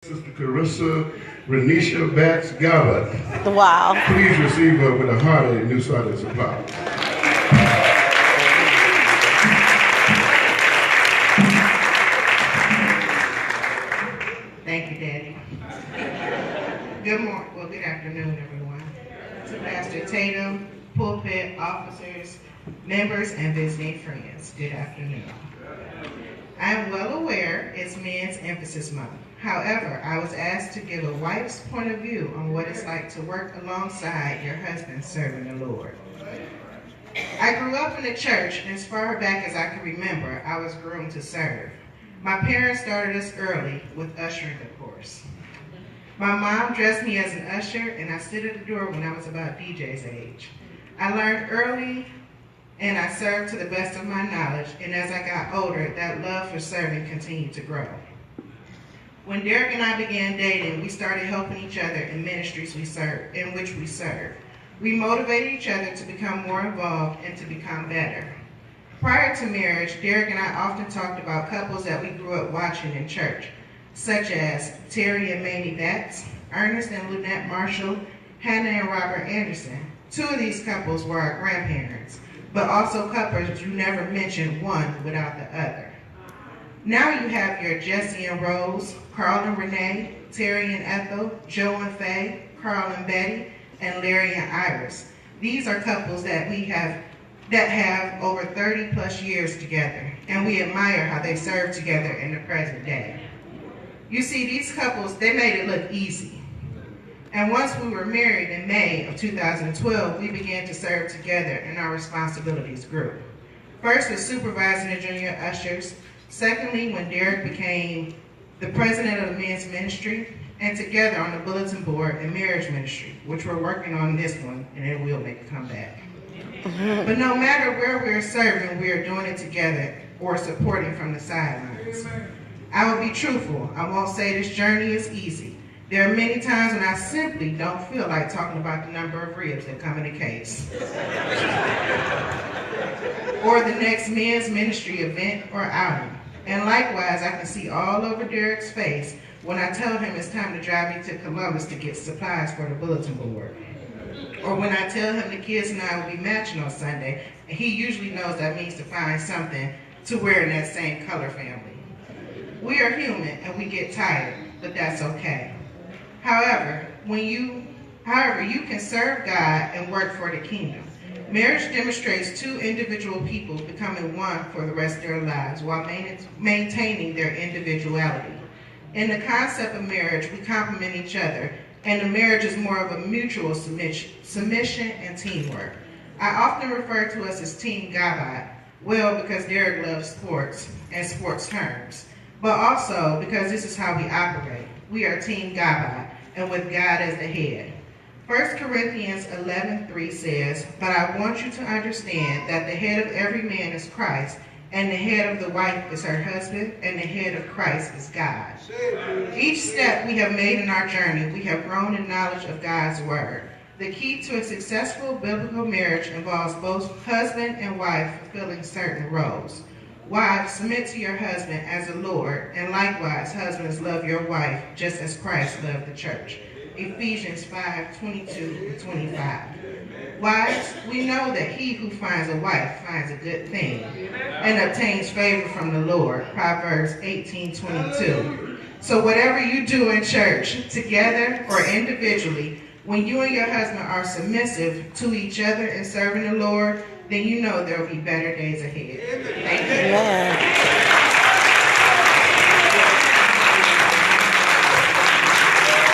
Sister Carissa Renisha Bax GodBott. Wow. Please receive her with a hearty New Sardis applause. Thank you, Daddy. Good afternoon, everyone. To Pastor Tatum, pulpit, officers, members, and visiting friends, good afternoon. I am well aware it's Men's Emphasis Month. However, I was asked to give a wife's point of view on what it's like to work alongside your husband serving the Lord. I grew up in the church, and as far back as I can remember, I was groomed to serve. My parents started us early with ushering, of course. My mom dressed me as an usher, and I stood at the door when I was about DJ's age. I learned early, and I served to the best of my knowledge, and as I got older, that love for serving continued to grow. When Derek and I began dating, we started helping each other in ministries in which we serve. We motivated each other to become more involved and to become better. Prior to marriage, Derek and I often talked about couples that we grew up watching in church, such as Terry and Mamie Betts, Ernest and Lynette Marshall, Hannah and Robert Anderson. Two of these couples were our grandparents, but also couples you never mentioned one without the other. Now you have your Jesse and Rose, Carl and Renee, Terry and Ethel, Joe and Faye, Carl and Betty, and Larry and Iris. These are couples that have over 30 plus years together, and we admire how they serve together in the present day. You see, these couples, they made it look easy. And once we were married in May of 2012, we began to serve together and our responsibilities grew. First with supervising the junior ushers, secondly when Derek became the president of the men's ministry, and together on the bulletin board and marriage ministry, which we're working on this one, and it will make a comeback. But no matter where we're serving, we are doing it together or supporting from the sidelines. I will be truthful. I won't say this journey is easy. There are many times when I simply don't feel like talking about the number of ribs that come in the case. Or the next men's ministry event or outing. And likewise, I can see all over Derek's face when I tell him it's time to drive me to Columbus to get supplies for the bulletin board. Or when I tell him the kids and I will be matching on Sunday, and he usually knows that means to find something to wear in that same color family. We are human and we get tired, but that's okay. However, you can serve God and work for the kingdom. Marriage demonstrates two individual people becoming one for the rest of their lives while maintaining their individuality. In the concept of marriage, we complement each other, and the marriage is more of a mutual submission and teamwork. I often refer to us as Team GodBott, well, because Derek loves sports and sports terms, but also because this is how we operate. We are Team GodBott, and with God as the head. 1 Corinthians 11:3 says, "But I want you to understand that the head of every man is Christ, and the head of the wife is her husband, and the head of Christ is God." Each step we have made in our journey, we have grown in knowledge of God's word. The key to a successful biblical marriage involves both husband and wife fulfilling certain roles. Wives, submit to your husband as the Lord, and likewise, husbands, love your wife just as Christ loved the church. Ephesians 5:22-25. Wives, we know that he who finds a wife finds a good thing and obtains favor from the Lord. Proverbs 18:22. So whatever you do in church, together or individually, when you and your husband are submissive to each other and serving the Lord, then you know there will be better days ahead. Thank you. Amen.